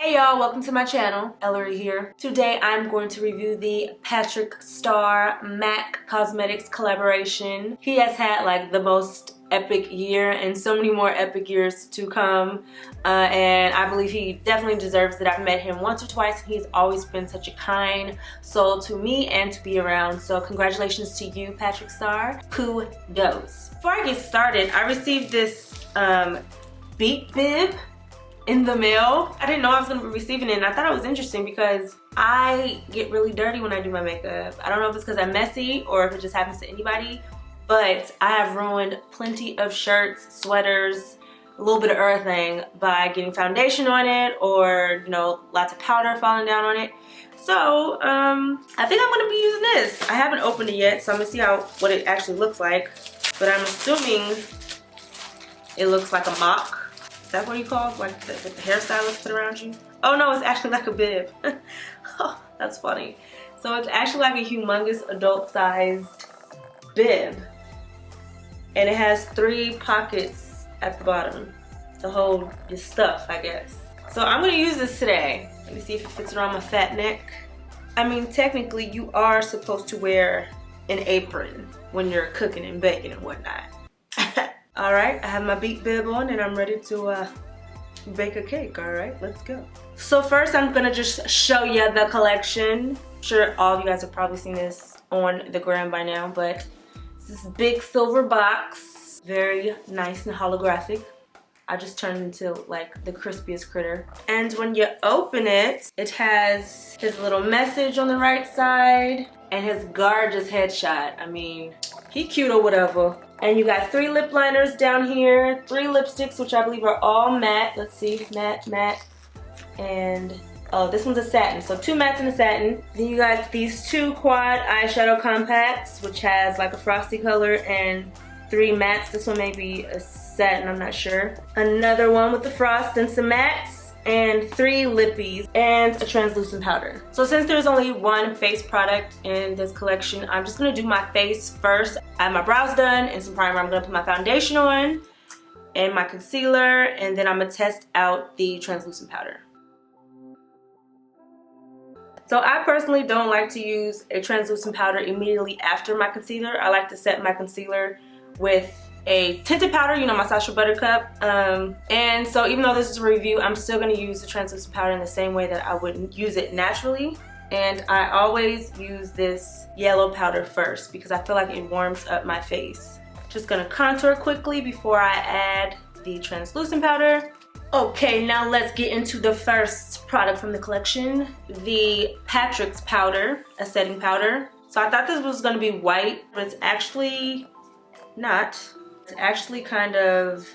Hey y'all, welcome to my channel. Ellarie here. Today I'm going to review the Patrick Starrr MAC Cosmetics collaboration. He has had like the most epic year and so many more epic years to come, and I believe he definitely deserves it. I've met him once or twice and he's always been such a kind soul to me and to be around. So congratulations to you, Patrick Starrr. Kudos. Before I get started, I received this beat bib in the mail. I didn't know I was going to be receiving it, and I thought it was interesting because I get really dirty when I do my makeup. I don't know if it's because I'm messy or if it just happens to anybody, but I have ruined plenty of shirts, sweaters, a little bit of everything by getting foundation on it or, you know, lots of powder falling down on it. So I think I'm going to be using this. I haven't opened it yet, so I'm going to see what it actually looks like, but I'm assuming it looks like a mock. Is that what you call it? Like what the hairstylist put around you? Oh no, it's actually like a bib. Oh, that's funny. So it's actually like a humongous adult-sized bib. And it has 3 pockets at the bottom to hold your stuff, I guess. So I'm gonna use this today. Let me see if it fits around my fat neck. I mean, technically you are supposed to wear an apron when you're cooking and baking and whatnot. Alright, I have my beat bib on and I'm ready to bake a cake. Alright, let's go. So first I'm gonna just show you the collection. I'm sure all of you guys have probably seen this on the gram by now, but it's this big silver box. Very nice and holographic. I just turned into like the crispiest critter. And when you open it, it has his little message on the right side and his gorgeous headshot. I mean, he cute or whatever. And you got 3 lip liners down here, 3 lipsticks, which I believe are all matte. Let's see, matte, and oh, this one's a satin. So 2 mattes and a satin. Then you got these 2 quad eyeshadow compacts, which has like a frosty color, and 3 mattes. This one may be a satin, I'm not sure. Another one with the frost and some mattes, and 3 lippies, and a translucent powder. So since there's only 1 face product in this collection, I'm just gonna do my face first. I have my brows done and some primer. I'm gonna put my foundation on and my concealer, and then I'm gonna test out the translucent powder. So I personally don't like to use a translucent powder immediately after my concealer. I like to set my concealer with a tinted powder, you know, my Sacha Buttercup. And so even though this is a review, I'm still gonna use the translucent powder in the same way that I would use it naturally. And I always use this yellow powder first because I feel like it warms up my face. Just gonna contour quickly before I add the translucent powder. Okay, now let's get into the first product from the collection, the Patrick's powder, a setting powder. So I thought this was gonna be white, but it's actually not. It's actually kind of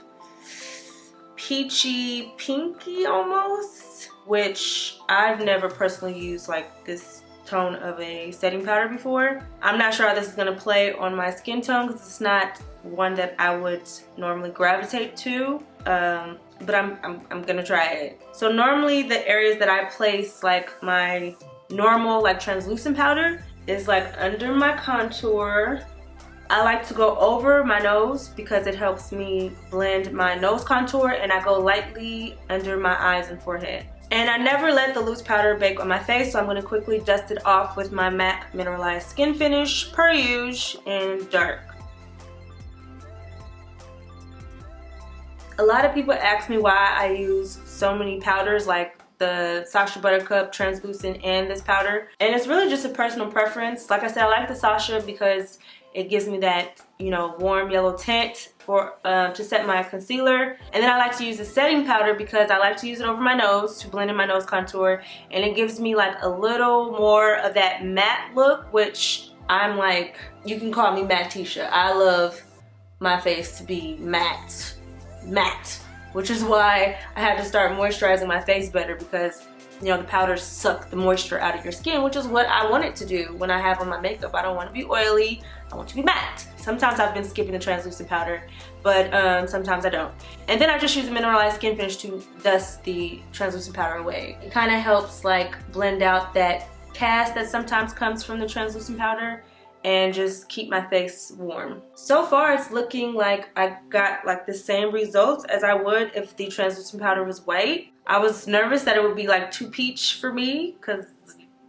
peachy pinky almost, which I've never personally used like this tone of a setting powder before. I'm not sure how this is gonna play on my skin tone because it's not one that I would normally gravitate to, but I'm gonna try it. So normally the areas that I place like my normal like translucent powder is like under my contour. I like to go over my nose because it helps me blend my nose contour, and I go lightly under my eyes and forehead. And I never let the loose powder bake on my face, so I'm going to quickly dust it off with my MAC Mineralized Skin Finish, per usual, in dark. A lot of people ask me why I use so many powders like the Sacha Buttercup translucent and this powder, and it's really just a personal preference. Like I said, I like the Sacha because it gives me that, you know, warm yellow tint for to set my concealer. And then I like to use the setting powder because I like to use it over my nose to blend in my nose contour, and it gives me like a little more of that matte look, which I'm like, you can call me Mattisha. I love my face to be matte, which is why I had to start moisturizing my face better because, you know, the powders suck the moisture out of your skin, which is what I want it to do when I have on my makeup. I don't want to be oily, I want to be matte. Sometimes I've been skipping the translucent powder, but sometimes I don't. And then I just use a mineralized skin finish to dust the translucent powder away. It kind of helps like blend out that cast that sometimes comes from the translucent powder, and just keep my face warm. So far it's looking like I got like the same results as I would if the translucent powder was white. I was nervous that it would be like too peach for me because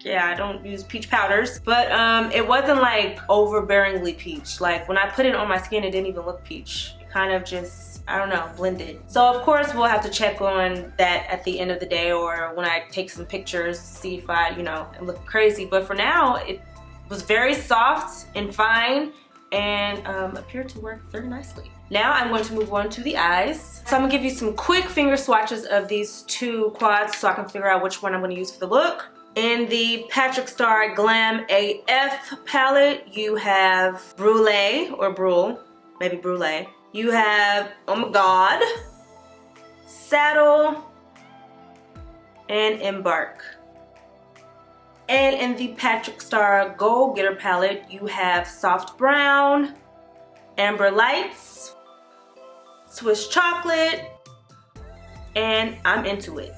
yeah, I don't use peach powders, but it wasn't like overbearingly peach. Like when I put it on my skin, it didn't even look peach. It kind of just, I don't know, blended. So of course we'll have to check on that at the end of the day or when I take some pictures, see if I, you know, look crazy. But for now, it was very soft and fine and appeared to work very nicely. Now I'm going to move on to the eyes. So I'm gonna give you some quick finger swatches of these two quads so I can figure out which one I'm gonna use for the look. In the Patrick Starrr Glam AF palette, you have Brulee or Brule, maybe Brulee. You have Oh My God, Saddle, and Embark. And in the Patrick Starrr Go Getter palette, you have Soft Brown, Amber Lights, Swiss Chocolate, and I'm Into It.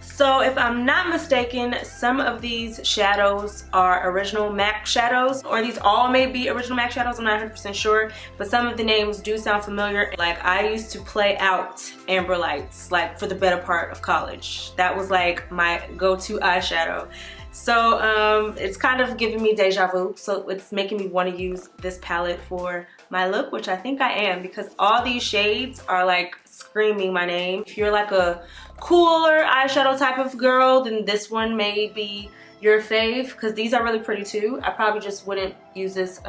So if I'm not mistaken, some of these shadows are original MAC shadows, or these all may be original MAC shadows, I'm not 100% sure, but some of the names do sound familiar. Like I used to play out Amber Lights like for the better part of college. That was like my go-to eyeshadow. So it's kind of giving me deja vu, so it's making me want to use this palette for my look, which I think I am, because all these shades are like screaming my name. If you're like a cooler eyeshadow type of girl, then this one may be your fave, because these are really pretty too. I probably just wouldn't use this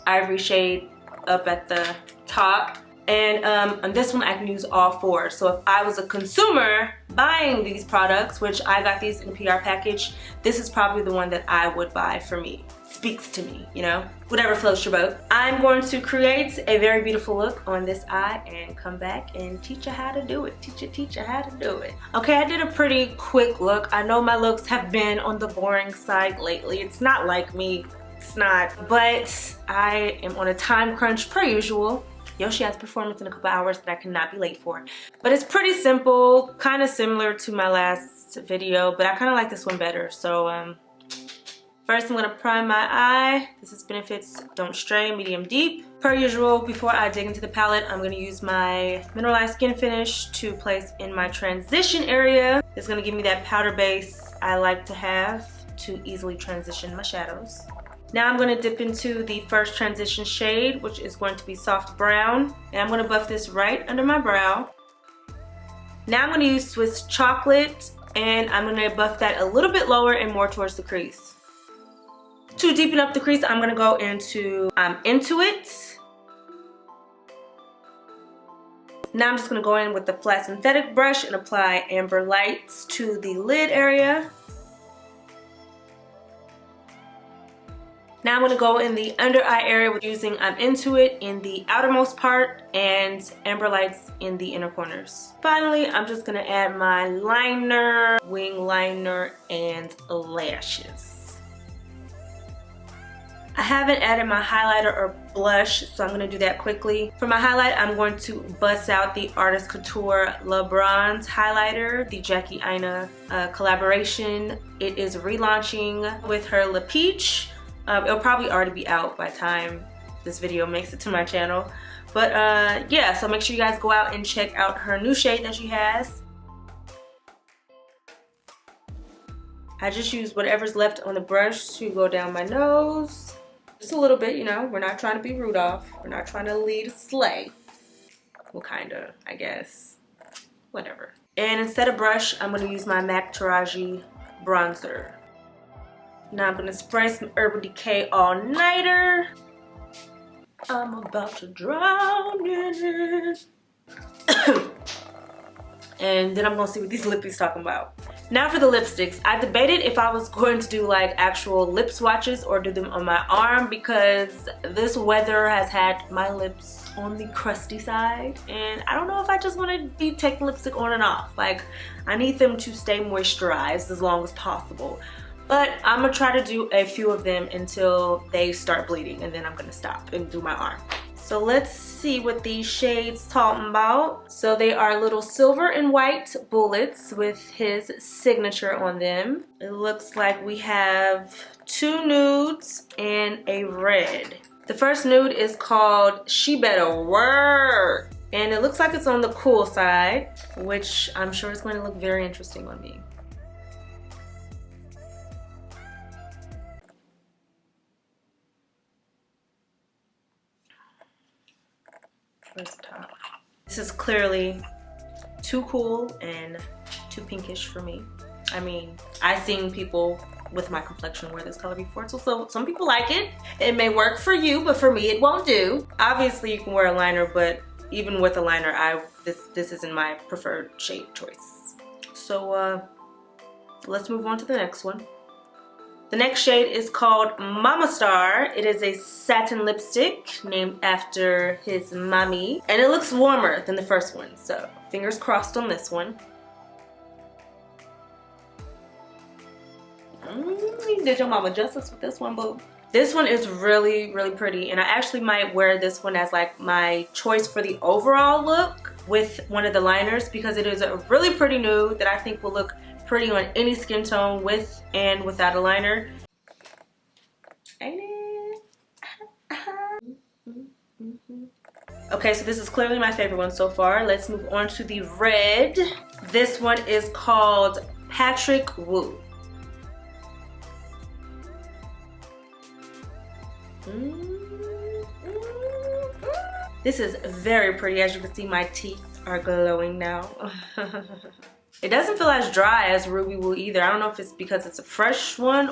ivory shade up at the top. And on this one I can use all four. So if I was a consumer buying these products, which I got these in a PR package, this is probably the one that I would buy for me. Speaks to me, you know, whatever floats your boat. I'm going to create a very beautiful look on this eye and come back and teach you how to do it. Teach you how to do it. Okay, I did a pretty quick look. I know my looks have been on the boring side lately. It's not like me, it's not, but I am on a time crunch per usual. Yoshi has performance in a couple hours that I cannot be late for. But it's pretty simple, kind of similar to my last video, but I kind of like this one better. So first I'm going to prime my eye. This is Benefit's Don't Stray Medium Deep. Per usual, before I dig into the palette, I'm going to use my mineralized skin finish to place in my transition area. It's going to give me that powder base I like to have to easily transition my shadows. Now I'm going to dip into the first transition shade, which is going to be Soft Brown. And I'm going to buff this right under my brow. Now I'm going to use Swiss Chocolate, and I'm going to buff that a little bit lower and more towards the crease. To deepen up the crease, I'm going to go into I'm Into It. Now I'm just going to go in with the flat synthetic brush and apply Amber Lights to the lid area. Now I'm going to go in the under eye area with using I'm Into It in the outermost part and Amber Lights in the inner corners. Finally, I'm just going to add my liner, wing liner, and lashes. I haven't added my highlighter or blush, so I'm going to do that quickly. For my highlight, I'm going to bust out the Artist Couture Le Bronze highlighter, the Jackie Aina collaboration. It is relaunching with her Le Peach. It'll probably already be out by the time this video makes it to my channel. But yeah, so make sure you guys go out and check out her new shade that she has. I just use whatever's left on the brush to go down my nose. Just a little bit, you know, we're not trying to be Rudolph. We're not trying to lead a sleigh. Well, kinda, I guess. Whatever. And instead of brush, I'm gonna use my MAC Taraji bronzer. Now I'm gonna spray some Urban Decay All Nighter. I'm about to drown in it. And then I'm gonna see what these lippies talking about. Now for the lipsticks. I debated if I was going to do like actual lip swatches or do them on my arm, because this weather has had my lips on the crusty side, and I don't know if I just want to be taking lipstick on and off. Like, I need them to stay moisturized as long as possible. But I'm gonna try to do a few of them until they start bleeding, and then I'm gonna stop and do my arm. So let's see what these shades talking about. So they are little silver and white bullets with his signature on them. It looks like we have 2 nudes and a red. The first nude is called She Better Work. And it looks like it's on the cool side, which I'm sure is going to look very interesting on me. First top. This is clearly too cool and too pinkish for me. I mean, I've seen people with my complexion wear this color before, so some people like it. It may work for you, but for me it won't do. Obviously you can wear a liner, but even with a liner, this isn't my preferred shade choice. So let's move on to the next one. The next shade is called Mama Star. It is a satin lipstick named after his mommy. And it looks warmer than the first one, so fingers crossed on this one. You did your mama justice with this one, boo. This one is really, really pretty, and I actually might wear this one as like my choice for the overall look with one of the liners, because it is a really pretty nude that I think will look pretty on any skin tone with and without a liner. Ain't it? Okay, so this is clearly my favorite one so far. Let's move on to the red. This one is called Patrick Wu. This is very pretty. As you can see, my teeth are glowing now. It doesn't feel as dry as Ruby Woo either. I don't know if it's because it's a fresh one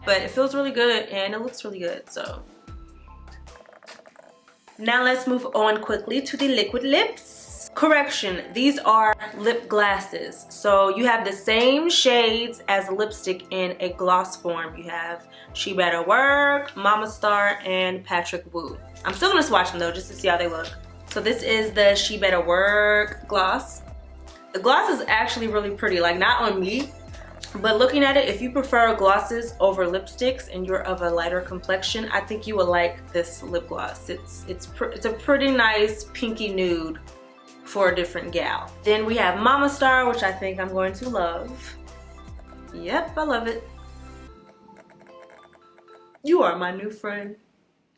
but it feels really good and it looks really good, so. Now let's move on quickly to the liquid lips. Correction, these are lip glasses. So you have the same shades as lipstick in a gloss form. You have She Better Work, Mama Star, and Patrick Wu. I'm still gonna swatch them though, just to see how they look. So this is the She Better Work gloss. The gloss is actually really pretty, like not on me, but looking at it, if you prefer glosses over lipsticks and you're of a lighter complexion, I think you will like this lip gloss. It's a pretty nice pinky nude for a different gal. Then we have Mama Star, which I think I'm going to love. Yep, I love it. You are my new friend.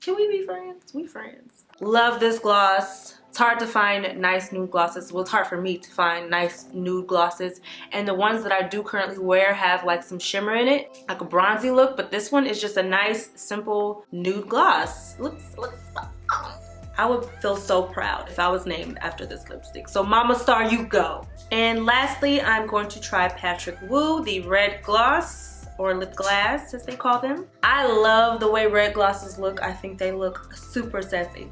Can we be friends? We friends. Love this gloss. It's hard to find nice nude glosses. Well, it's hard for me to find nice nude glosses. And the ones that I do currently wear have like some shimmer in it, like a bronzy look. But this one is just a nice, simple nude gloss. Looks. I would feel so proud if I was named after this lipstick. So Mama Star, you go. And lastly, I'm going to try Patrick Wu, the red gloss, or lip glass as they call them. I love the way red glosses look. I think they look super sassy.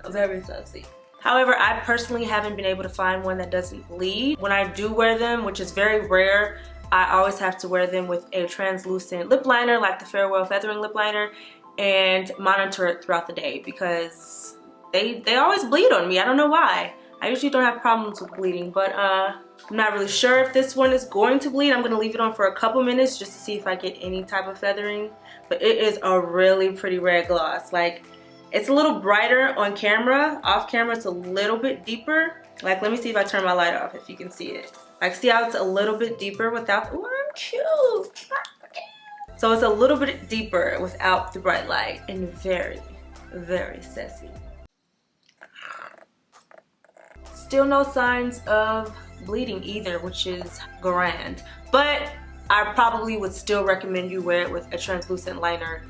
Very sassy. However, I personally haven't been able to find one that doesn't bleed. When I do wear them, which is very rare, I always have to wear them with a translucent lip liner like the Farewell Feathering lip liner and monitor it throughout the day because they always bleed on me. I don't know why. I usually don't have problems with bleeding, but I'm not really sure if this one is going to bleed. I'm going to leave it on for a couple minutes just to see if I get any type of feathering. But it is a really pretty red gloss. Like, it's a little brighter on camera. Off camera, it's a little bit deeper. Like, let me see if I turn my light off if you can see it. Like, see how it's a little bit deeper without, ooh, I'm cute. So it's a little bit deeper without the bright light and very, very sassy. Still no signs of bleeding either, which is grand. But I probably would still recommend you wear it with a translucent liner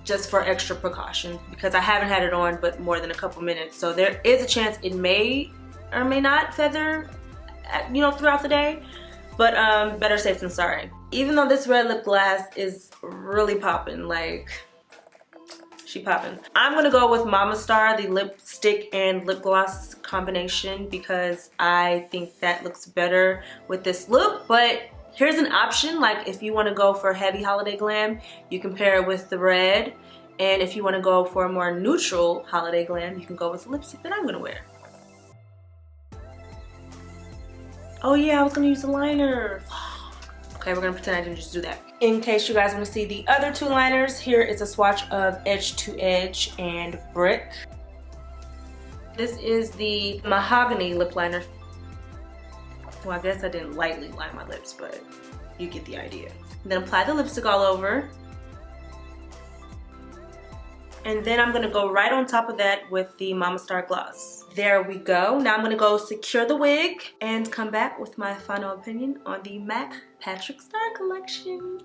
just for extra precaution because I haven't had it on but more than a couple minutes. So there is a chance it may or may not feather, you know, throughout the day. But better safe than sorry. Even though this red lip glass is really popping, like, she popping. I'm gonna go with Mama Star, the lipstick and lip gloss combination, because I think that looks better with this look. But here's an option, like if you wanna go for heavy holiday glam, you can pair it with the red. And if you wanna go for a more neutral holiday glam, you can go with the lipstick that I'm gonna wear. Oh yeah, I was gonna use the liner. Okay, we're gonna pretend I didn't just do that. In case you guys wanna see the other two liners, here is a swatch of Edge to Edge and Brick. This is the Mahogany lip liner. Well, I guess I didn't lightly line my lips, but you get the idea. Then apply the lipstick all over. And then I'm gonna go right on top of that with the Mama Star gloss. There we go. Now I'm gonna go secure the wig and come back with my final opinion on the MAC Patrick Starrr collection.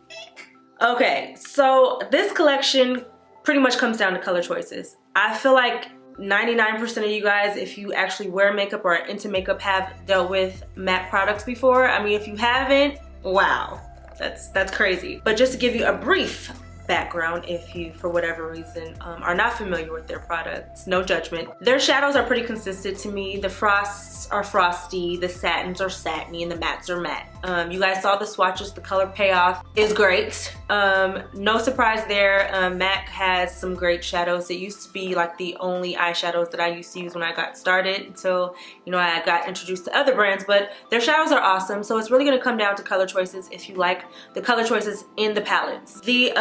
Okay, so this collection pretty much comes down to color choices. I feel like 99% of you guys, if you actually wear makeup or are into makeup, have dealt with MAC products before. I mean, if you haven't, wow, that's crazy. But just to give you a brief background, if you for whatever reason are not familiar with their products, no judgment. Their shadows are pretty consistent to me. The frosts are frosty, the satins are satiny, and the mattes are matte. You guys saw the swatches. The color payoff is great. No surprise there. MAC has some great shadows. It used to be like the only eyeshadows that I used to use when I got started until, you know, I got introduced to other brands, but their shadows are awesome. So it's really gonna come down to color choices if you like the color choices in the palettes. The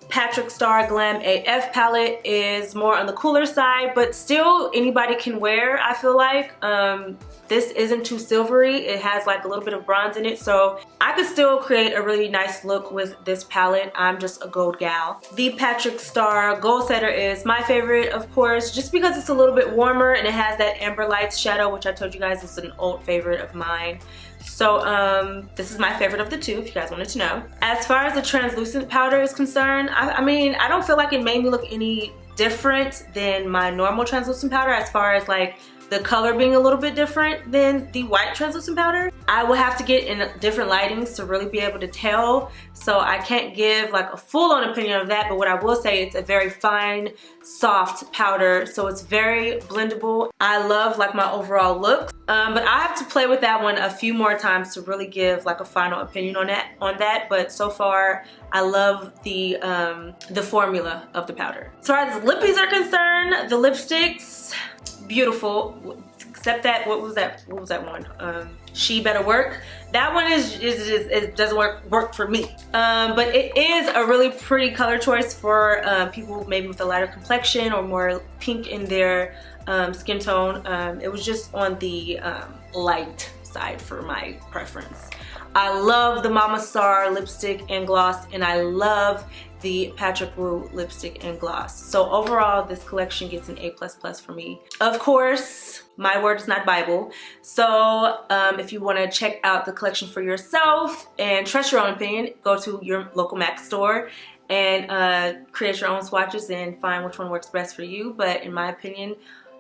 Patrick Starrr Glam AF palette is more on the cooler side, but still anybody can wear, I feel like. This isn't too silvery. It has like a little bit of bronze in it, so I could still create a really nice look with this palette. I'm just a gold gal. The Patrick Starrr Gold Setter is my favorite, of course, just because it's a little bit warmer and it has that Amber Lights shadow, which I told you guys is an old favorite of mine. So this is my favorite of the two, if you guys wanted to know. As far as the translucent powder is concerned, I mean, I don't feel like it made me look any different than my normal translucent powder as far as like the color being a little bit different than the white translucent powder. I will have to get in different lightings to really be able to tell, so I can't give like a full-on opinion of that, but what I will say, it's a very fine, soft powder, so it's very blendable. I love like my overall look, but I have to play with that one a few more times to really give like a final opinion on that. But so far, I love the formula of the powder. As far as the lippies are concerned, the lipsticks, beautiful, except that what was that one, She Better Work. That one it doesn't work for me, but it is a really pretty color choice for people maybe with a lighter complexion or more pink in their skin tone. It was just on the light side for my preference. I love the Mama Star lipstick and gloss, and I love the Patrick Wu lipstick and gloss. So overall, this collection gets an A++ for me. Of course, my word is not Bible. So if you want to check out the collection for yourself and trust your own opinion, go to your local MAC store and create your own swatches and find which one works best for you. But in my opinion,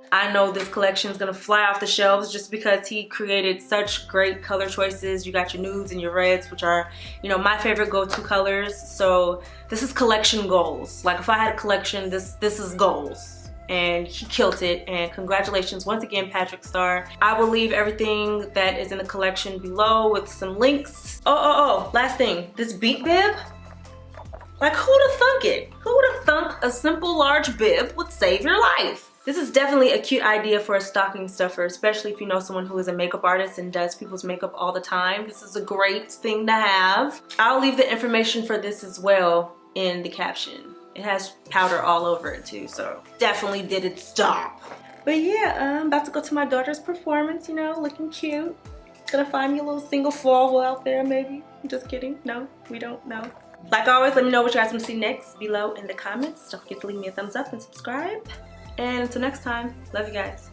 I know this collection is gonna fly off the shelves just because he created such great color choices. You got your nudes and your reds, which are, you know, my favorite go-to colors. So this is collection goals. Like if I had a collection, this is goals. And he killed it, and congratulations once again, Patrick Starrr. I will leave everything that is in the collection below with some links. Oh, last thing, this beat bib. Like who would have thunk it? Who would have thunk a simple large bib would save your life? This is definitely a cute idea for a stocking stuffer, especially if you know someone who is a makeup artist and does people's makeup all the time. This is a great thing to have. I'll leave the information for this as well in the caption. It has powder all over it too, so definitely didn't stop. But yeah, I'm about to go to my daughter's performance, you know, looking cute. Gonna find me a little single fall out there maybe. I'm just kidding. No, we don't know. Like always, let me know what you guys want to see next below in the comments. Don't forget to leave me a thumbs up and subscribe. And until next time, love you guys.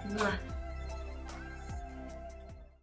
Mwah.